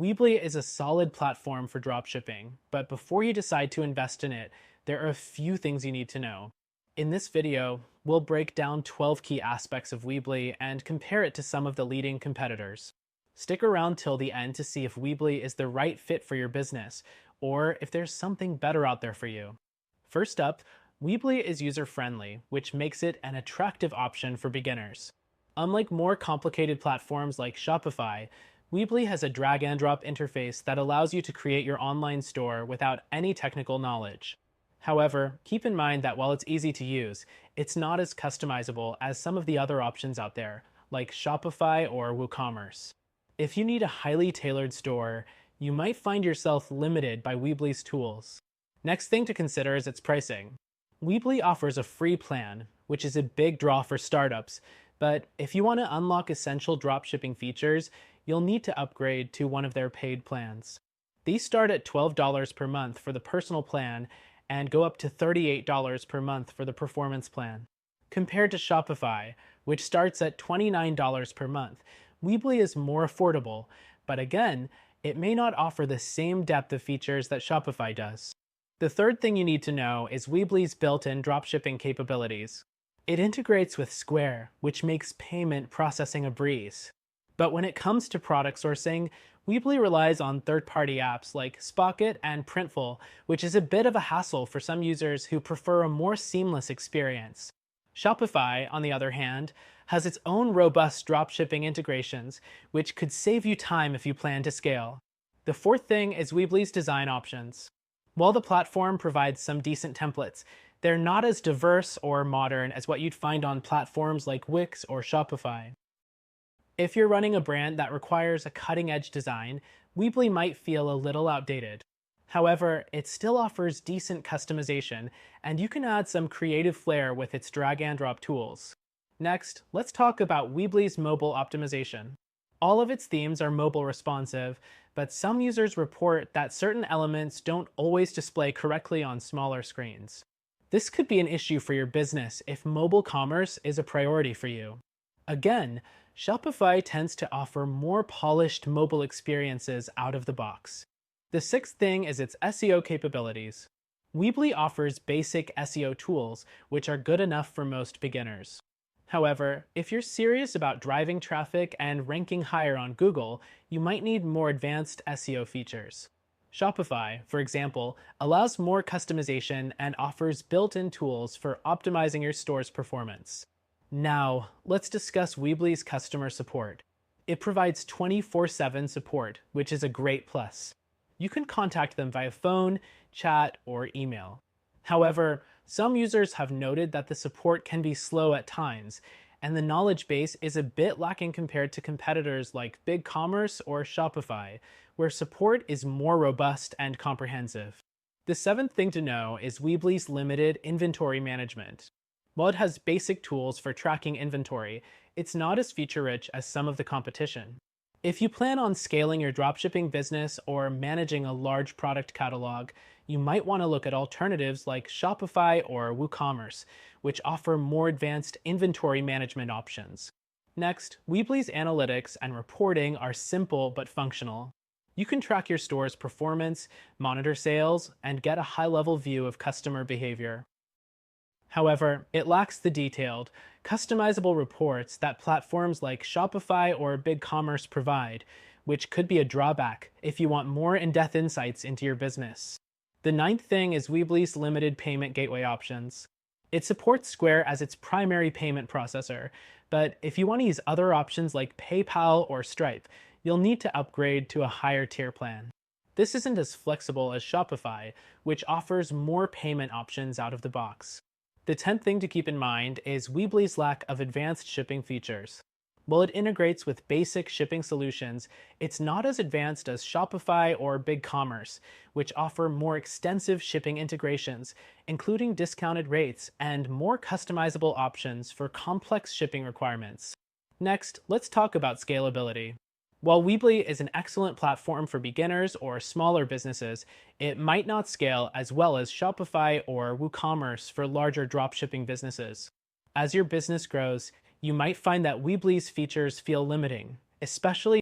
Weebly is a solid platform for dropshipping, but before you decide to invest in it, there are a few things you need to know. In this video, we'll break down 12 key aspects of Weebly and compare it to some of the leading competitors. Stick around till the end to see if Weebly is the right fit for your business, or if there's something better out there for you. First up, Weebly is user-friendly, which makes it an attractive option for beginners. Unlike more complicated platforms like Shopify, Weebly has a drag-and-drop interface that allows you to create your online store without any technical knowledge. However, keep in mind that while it's easy to use, it's not as customizable as some of the other options out there, like Shopify or WooCommerce. If you need a highly tailored store, you might find yourself limited by Weebly's tools. Next thing to consider is its pricing. Weebly offers a free plan, which is a big draw for startups, but if you want to unlock essential dropshipping features, you'll need to upgrade to one of their paid plans. These start at $12 per month for the personal plan and go up to $38 per month for the performance plan. Compared to Shopify, which starts at $29 per month, Weebly is more affordable, but again, it may not offer the same depth of features that Shopify does. The third thing you need to know is Weebly's built-in dropshipping capabilities. It integrates with Square, which makes payment processing a breeze. But when it comes to product sourcing, Weebly relies on third-party apps like Spocket and Printful, which is a bit of a hassle for some users who prefer a more seamless experience. Shopify, on the other hand, has its own robust dropshipping integrations, which could save you time if you plan to scale. The fourth thing is Weebly's design options. While the platform provides some decent templates, they're not as diverse or modern as what you'd find on platforms like Wix or Shopify. If you're running a brand that requires a cutting-edge design, Weebly might feel a little outdated. However, it still offers decent customization, and you can add some creative flair with its drag-and-drop tools. Next, let's talk about Weebly's mobile optimization. All of its themes are mobile responsive, but some users report that certain elements don't always display correctly on smaller screens. This could be an issue for your business if mobile commerce is a priority for you. Again, Shopify tends to offer more polished mobile experiences out of the box. The sixth thing is its SEO capabilities. Weebly offers basic SEO tools, which are good enough for most beginners. However, if you're serious about driving traffic and ranking higher on Google, you might need more advanced SEO features. Shopify, for example, allows more customization and offers built-in tools for optimizing your store's performance. Now, let's discuss Weebly's customer support. It provides 24/7 support, which is a great plus. You can contact them via phone, chat, or email. However, some users have noted that the support can be slow at times, and the knowledge base is a bit lacking compared to competitors like BigCommerce or Shopify, where support is more robust and comprehensive. The seventh thing to know is Weebly's limited inventory management. While it has basic tools for tracking inventory, it's not as feature-rich as some of the competition. If you plan on scaling your dropshipping business or managing a large product catalog, you might want to look at alternatives like Shopify or WooCommerce, which offer more advanced inventory management options. Next, Weebly's analytics and reporting are simple but functional. You can track your store's performance, monitor sales, and get a high-level view of customer behavior. However, it lacks the detailed, customizable reports that platforms like Shopify or BigCommerce provide, which could be a drawback if you want more in-depth insights into your business. The ninth thing is Weebly's limited payment gateway options. It supports Square as its primary payment processor, but if you want to use other options like PayPal or Stripe, you'll need to upgrade to a higher tier plan. This isn't as flexible as Shopify, which offers more payment options out of the box. The 10th thing to keep in mind is Weebly's lack of advanced shipping features. While it integrates with basic shipping solutions, it's not as advanced as Shopify or BigCommerce, which offer more extensive shipping integrations, including discounted rates and more customizable options for complex shipping requirements. Next, let's talk about scalability. While Weebly is an excellent platform for beginners or smaller businesses, it might not scale as well as Shopify or WooCommerce for larger dropshipping businesses. As your business grows, you might find that Weebly's features feel limiting, especially